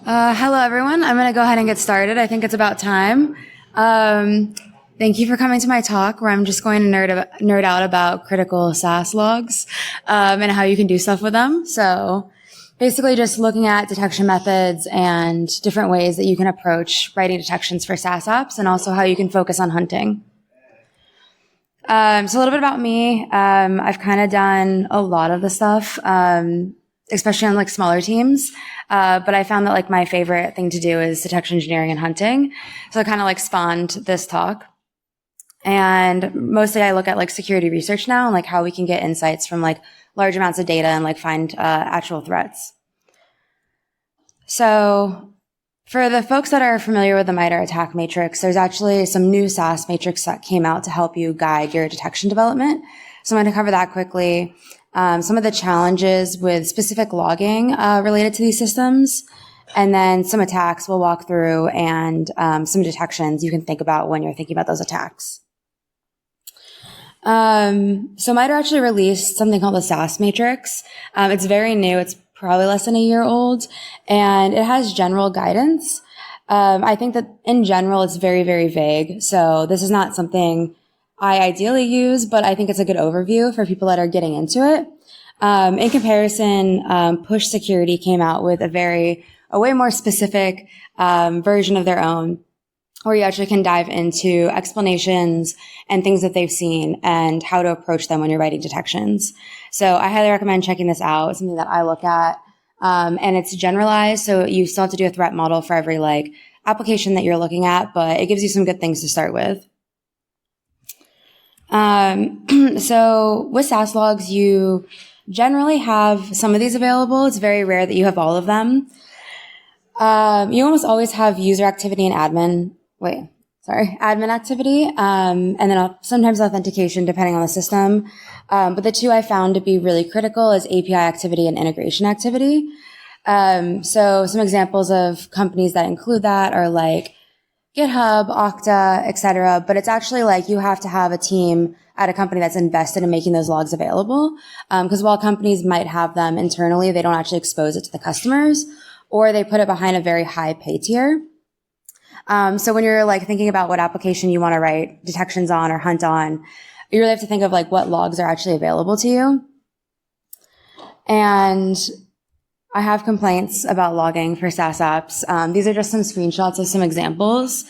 Hello, everyone. I'm going to go ahead and get started. I think it's about time. Thank you for coming to my talk, where I'm just going to nerd out about critical SaaS logs and how you can do stuff with them. So basically just looking at detection methods and different ways that you can approach writing detections for SaaS apps, and also how you can focus on hunting. So a little bit about me. I've kind of done a lot of the stuff, especially on like smaller teams. But I found that like my favorite thing to do is detection engineering and hunting. So it kind of like spawned this talk. And mostly I look at like security research now and like how we can get insights from like large amounts of data and like find actual threats. So for the folks that are familiar with the MITRE attack matrix, there's actually some new SaaS matrix that came out to help you guide your detection development. So I'm going to cover that quickly. Some of the challenges with specific logging related to these systems, and then some attacks we'll walk through, and some detections you can think about when you're thinking about those attacks. So MITRE actually released something called the SaaS matrix. It's very new. It's probably less than a year old, and it has general guidance. I think that in general, it's very, very vague. So this is not something I ideally use, but I think it's a good overview for people that are getting into it. In comparison, Push Security came out with a way more specific version of their own, where you actually can dive into explanations and things that they've seen and how to approach them when you're writing detections. So I highly recommend checking this out. It's something that I look at. And it's generalized, so you still have to do a threat model for every like application that you're looking at, but it gives you some good things to start with. So with SaaS logs, you generally have some of these available. It's very rare that you have all of them. You almost always have user activity and admin activity, and then sometimes authentication depending on the system. But the two I found to be really critical is API activity and integration activity. So some examples of companies that include that are like GitHub, Okta, etc. But it's actually like you have to have a team at a company that's invested in making those logs available. Because while companies might have them internally, they don't actually expose it to the customers, or they put it behind a very high pay tier. So when you're like thinking about what application you want to write detections on or hunt on, you really have to think of like what logs are actually available to you. And I have complaints about logging for SaaS apps. These are just some screenshots of some examples.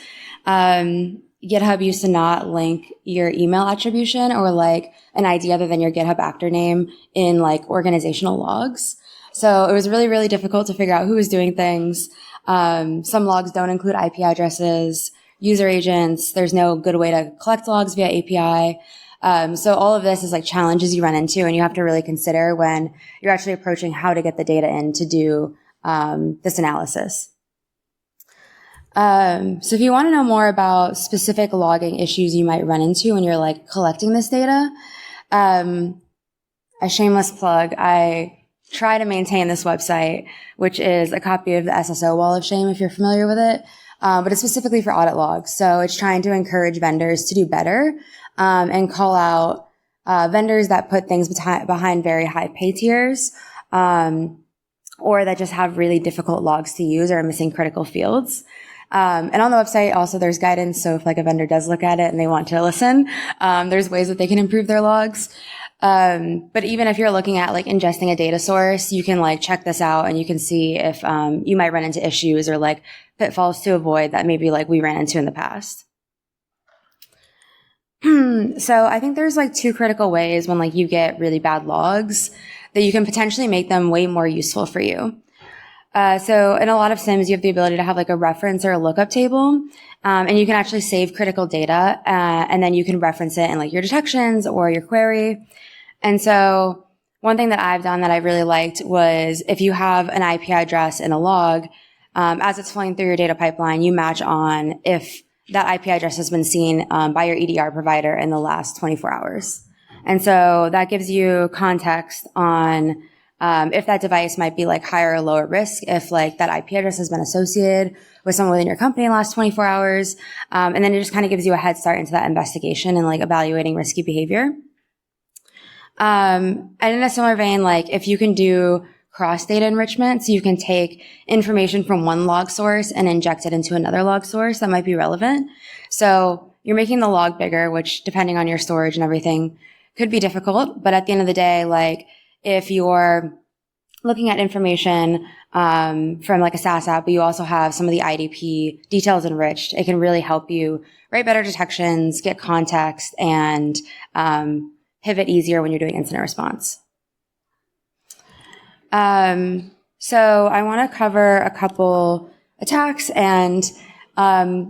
GitHub used to not link your email attribution or like an ID other than your GitHub actor name in like organizational logs. So it was really, really difficult to figure out who was doing things. Some logs don't include IP addresses, user agents. There's no good way to collect logs via API. So all of this is like challenges you run into, and you have to really consider when you're actually approaching how to get the data in to do this analysis. So if you want to know more about specific logging issues you might run into when you're like collecting this data, a shameless plug, I try to maintain this website, which is a copy of the SSO Wall of Shame, if you're familiar with it. But it's specifically for audit logs. So it's trying to encourage vendors to do better, and call out, vendors that put things behind very high pay tiers, or that just have really difficult logs to use or are missing critical fields. And on the website also there's guidance. So if like a vendor does look at it and they want to listen, there's ways that they can improve their logs. But even if you're looking at like ingesting a data source, you can like check this out and you can see if, you might run into issues or like pitfalls to avoid that maybe like we ran into in the past. So I think there's like two critical ways when like you get really bad logs that you can potentially make them way more useful for you. So in a lot of SIMs, you have the ability to have like a reference or a lookup table, and you can actually save critical data, and then you can reference it in like your detections or your query. And so one thing that I've done that I really liked was if you have an IP address in a log, as it's flowing through your data pipeline, you match on if that IP address has been seen by your EDR provider in the last 24 hours. And so that gives you context on if that device might be like higher or lower risk, if like that IP address has been associated with someone within your company in the last 24 hours. And then it just kind of gives you a head start into that investigation and like evaluating risky behavior. And in a similar vein, like if you can do cross data enrichment. So you can take information from one log source and inject it into another log source that might be relevant. So you're making the log bigger, which depending on your storage and everything could be difficult. But at the end of the day, like if you're looking at information from like a SaaS app, but you also have some of the IDP details enriched, it can really help you write better detections, get context, and pivot easier when you're doing incident response. So I want to cover a couple attacks, and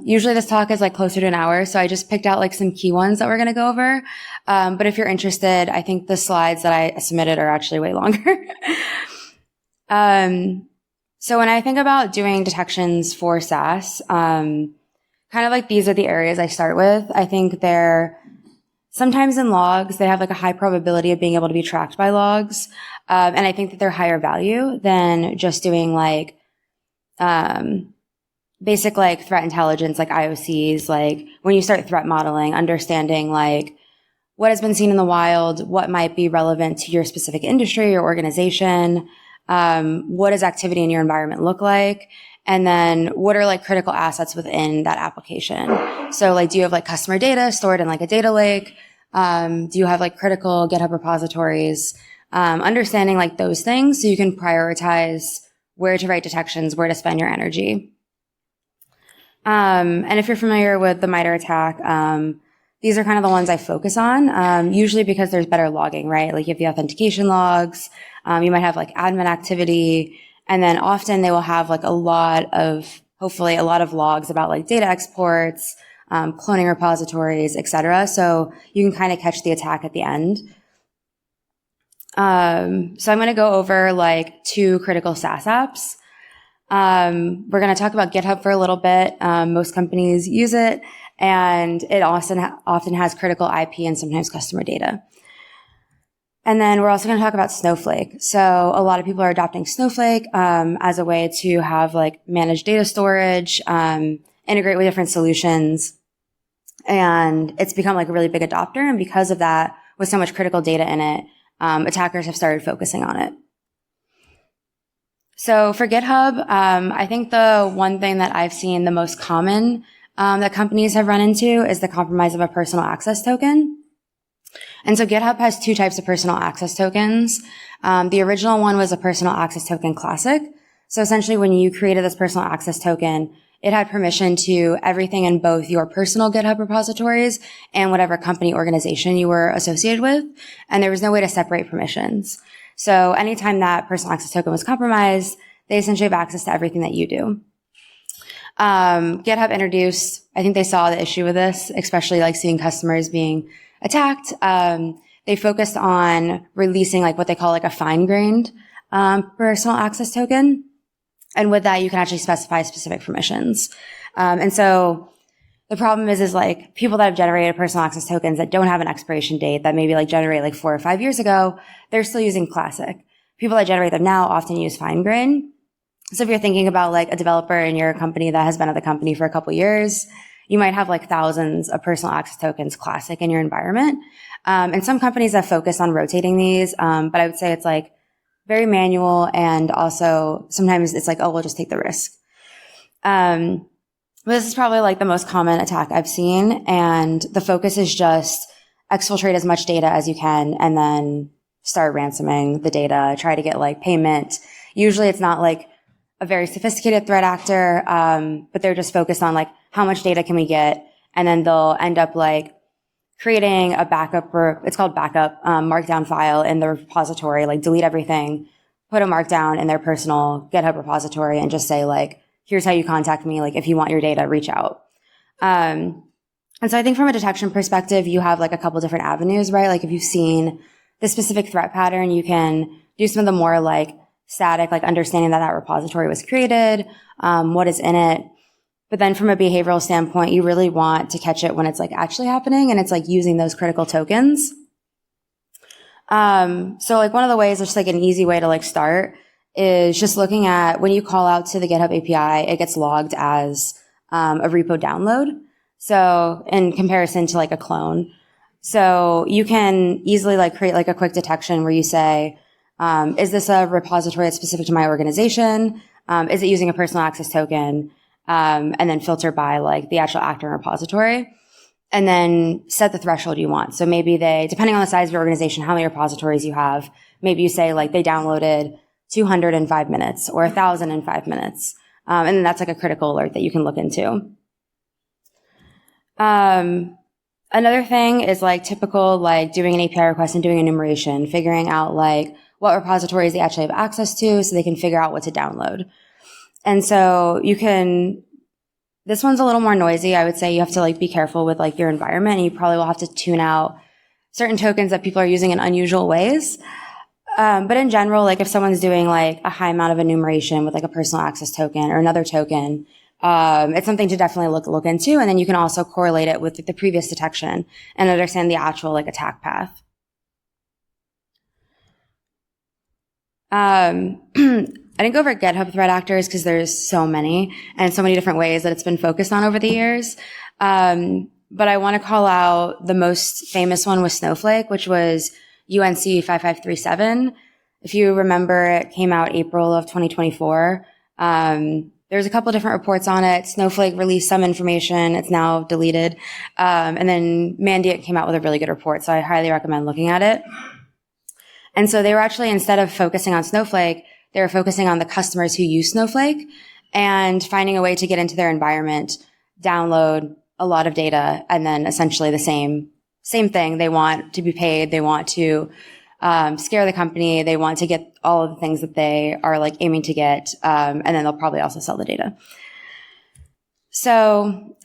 usually this talk is like closer to an hour, so I just picked out like some key ones that we're going to go over. But if you're interested, I think the slides that I submitted are actually way longer. So when I think about doing detections for SaaS, kind of like these are the areas I start with. I think they're sometimes in logs, they have like a high probability of being able to be tracked by logs. And I think that they're higher value than just doing like, basic like threat intelligence, like IOCs, like when you start threat modeling, understanding like what has been seen in the wild, what might be relevant to your specific industry or organization. What does activity in your environment look like? And then what are like critical assets within that application? So like, do you have like customer data stored in like a data lake? Do you have like critical GitHub repositories? Understanding like those things so you can prioritize where to write detections, where to spend your energy. And if you're familiar with the MITRE attack, these are kind of the ones I focus on, usually because there's better logging, right? Like you have the authentication logs, you might have like admin activity, and then often they will have like hopefully a lot of logs about like data exports, cloning repositories, etc. So you can kind of catch the attack at the end. So I'm going to go over like 2 critical SaaS apps. We're going to talk about GitHub for a little bit. Most companies use it, and it often has critical IP and sometimes customer data. And then we're also going to talk about Snowflake. So a lot of people are adopting Snowflake as a way to have like managed data storage, integrate with different solutions. And it's become like a really big adopter. And because of that, with so much critical data in it, attackers have started focusing on it. So for GitHub, I think the one thing that I've seen the most common that companies have run into is the compromise of a personal access token. And so GitHub has 2 types of personal access tokens. The original one was a personal access token classic. So essentially when you created this personal access token, it had permission to everything in both your personal GitHub repositories and whatever company organization you were associated with. And there was no way to separate permissions. So anytime that personal access token was compromised, they essentially have access to everything that you do. GitHub introduced, I think they saw the issue with this, especially like seeing customers being attacked. They focused on releasing like what they call like a fine-grained personal access token. And with that, you can actually specify specific permissions. And so the problem is like people that have generated personal access tokens that don't have an expiration date that maybe like generate like 4 or 5 years ago, they're still using classic. People that generate them now often use fine-grained. So if you're thinking about like a developer in your company that has been at the company for a couple years, you might have like thousands of personal access tokens classic in your environment. And some companies have focused on rotating these. But I would say it's like very manual, and also sometimes it's like, oh, we'll just take the risk. This is probably like the most common attack I've seen. And the focus is just exfiltrate as much data as you can and then start ransoming the data, try to get like payment. Usually it's not like a very sophisticated threat actor, but they're just focused on like how much data can we get, and then they'll end up like creating a backup, or it's called backup markdown file in the repository, like delete everything, put a markdown in their personal GitHub repository, and just say like, here's how you contact me. Like if you want your data, reach out. And so I think from a detection perspective, you have like a couple different avenues, right? Like if you've seen the specific threat pattern, you can do some of the more like static, like understanding that that repository was created, what is in it. But then from a behavioral standpoint, you really want to catch it when it's like actually happening, and it's like using those critical tokens. So like one of the ways, just like an easy way to like start is just looking at when you call out to the GitHub API, it gets logged as a repo download. So in comparison to like a clone. So you can easily like create like a quick detection where you say, Is this a repository that's specific to my organization? Is it using a personal access token? And then filter by like the actual actor repository. And then set the threshold you want. So maybe depending on the size of your organization, how many repositories you have, maybe you say like they downloaded 200 in 5 minutes or 1,000 in 5 minutes. And then that's like a critical alert that you can look into. Another thing is like typical, like doing an API request and doing enumeration, figuring out like what repositories they actually have access to so they can figure out what to download. And so this one's a little more noisy. I would say you have to like be careful with like your environment, and you probably will have to tune out certain tokens that people are using in unusual ways. But in general, like if someone's doing like a high amount of enumeration with like a personal access token or another token, it's something to definitely look into. And then you can also correlate it with the previous detection and understand the actual like attack path. I didn't go over GitHub threat actors because there's so many and so many different ways that it's been focused on over the years. But I want to call out the most famous one was Snowflake, which was UNC 5537. If you remember, it came out April of 2024. There's a couple different reports on it. Snowflake released some information. It's now deleted. And then Mandiant came out with a really good report. So I highly recommend looking at it. And so they were actually, instead of focusing on Snowflake, they were focusing on the customers who use Snowflake and finding a way to get into their environment, download a lot of data, and then essentially the same thing. They want to be paid. They want to scare the company. They want to get all of the things that they are like aiming to get. And then they'll probably also sell the data. So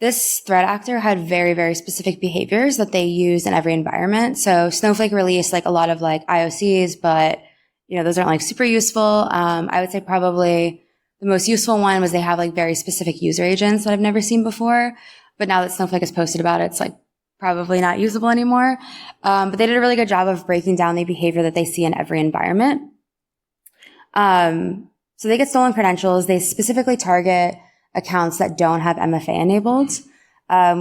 this threat actor had very, very specific behaviors that they use in every environment. So Snowflake released like a lot of like IOCs, but those aren't like super useful. I would say probably the most useful one was they have like very specific user agents that I've never seen before. But now that Snowflake has posted about it, it's like probably not usable anymore. But they did a really good job of breaking down the behavior that they see in every environment. So they get stolen credentials. They specifically target accounts that don't have MFA enabled,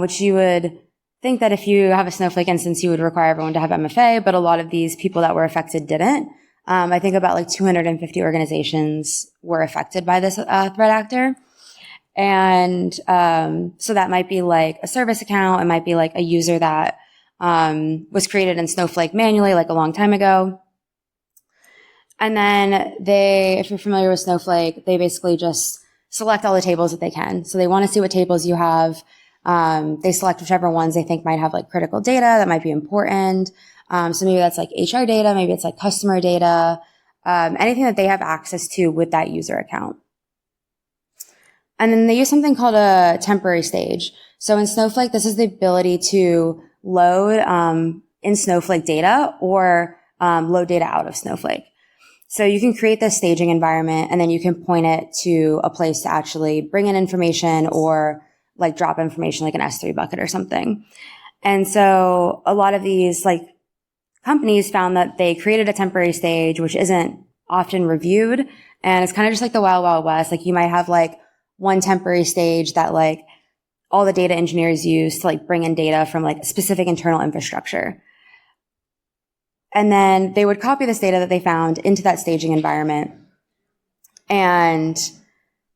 which you would think that if you have a Snowflake instance, you would require everyone to have MFA. But a lot of these people that were affected didn't. I think about like 250 organizations were affected by this threat actor. And so that might be like a service account. It might be like a user that was created in Snowflake manually like a long time ago. And then if you're familiar with Snowflake, they basically just select all the tables that they can. So they want to see what tables you have. They select whichever ones they think might have like critical data that might be important. So maybe that's like HR data, maybe it's like customer data, anything that they have access to with that user account. And then they use something called a temporary stage. So in Snowflake, this is the ability to load in Snowflake data or load data out of Snowflake. So you can create this staging environment and then you can point it to a place to actually bring in information or like drop information like an S3 bucket or something. And so a lot of these like companies found that they created a temporary stage, which isn't often reviewed. And it's kind of just like the Wild Wild West. Like you might have like one temporary stage that like all the data engineers use to like bring in data from like specific internal infrastructure. And then they would copy this data that they found into that staging environment and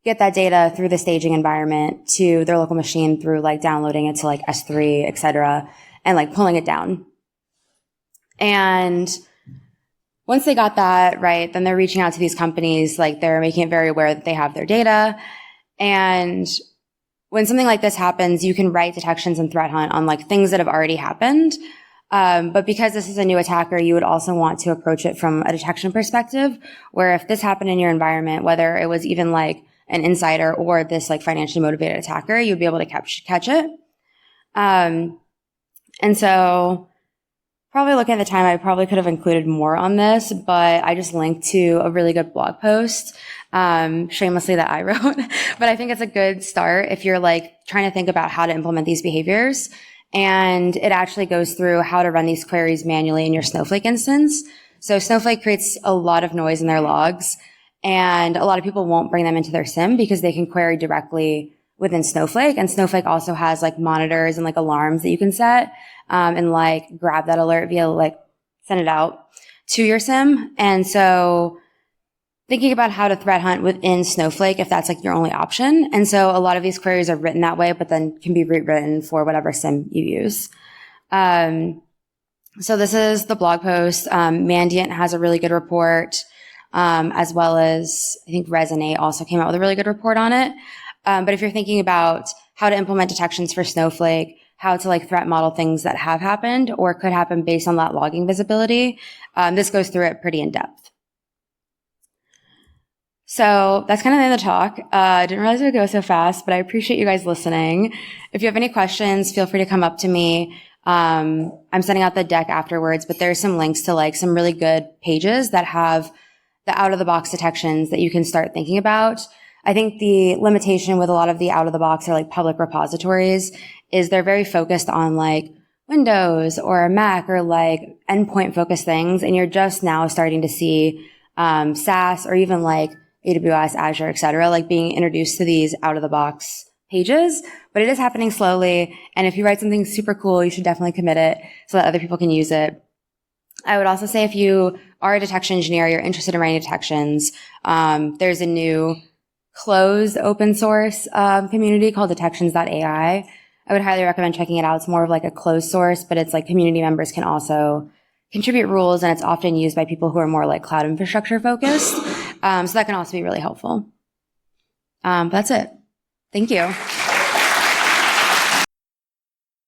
get that data through the staging environment to their local machine through like downloading it to like S3, et cetera, and like pulling it down. And once they got that, right, then they're reaching out to these companies, like they're making it very aware that they have their data. And when something like this happens, you can write detections and threat hunt on like things that have already happened. But because this is a new attacker, you would also want to approach it from a detection perspective, where if this happened in your environment, whether it was even like an insider or this like financially motivated attacker, you'd be able to catch it. And so probably looking at the time, I probably could have included more on this, but I just linked to a really good blog post, shamelessly that I wrote. But I think it's a good start if you're like trying to think about how to implement these behaviors. And it actually goes through how to run these queries manually in your Snowflake instance. So Snowflake creates a lot of noise in their logs, and a lot of people won't bring them into their SIM because they can query directly within Snowflake. And Snowflake also has like monitors and like alarms that you can set, and like grab that alert via like send it out. to your SIEM. And so thinking about how to threat hunt within Snowflake, if that's like your only option. And so a lot of these queries are written that way, but then can be rewritten for whatever SIEM you use. So this is the blog post. Mandiant has a really good report, as well as I think Resonate also came out with a really good report on it. But if you're thinking about how to implement detections for Snowflake, how to like threat model things that have happened or could happen based on that logging visibility, this goes through it pretty in depth. So that's kind of the end of the talk. I didn't realize it would go so fast, but I appreciate you guys listening. If you have any questions, feel free to come up to me. I'm sending out the deck afterwards, but there's some links to like some really good pages that have the out of the box detections that you can start thinking about. I think the limitation with a lot of the out of the box or like public repositories is they're very focused on like Windows or Mac or like endpoint focused things. And you're just now starting to see, SaaS or even like AWS, Azure, et cetera, like being introduced to these out of the box pages, but it is happening slowly. And if you write something super cool, you should definitely commit it so that other people can use it. I would also say if you are a detection engineer, you're interested in writing detections, there's a new closed open source community called detections.ai. I would highly recommend checking it out. It's more of like a closed source, but it's like community members can also contribute rules, and it's often used by people who are more like cloud infrastructure focused. So that can also be really helpful. That's it. Thank you.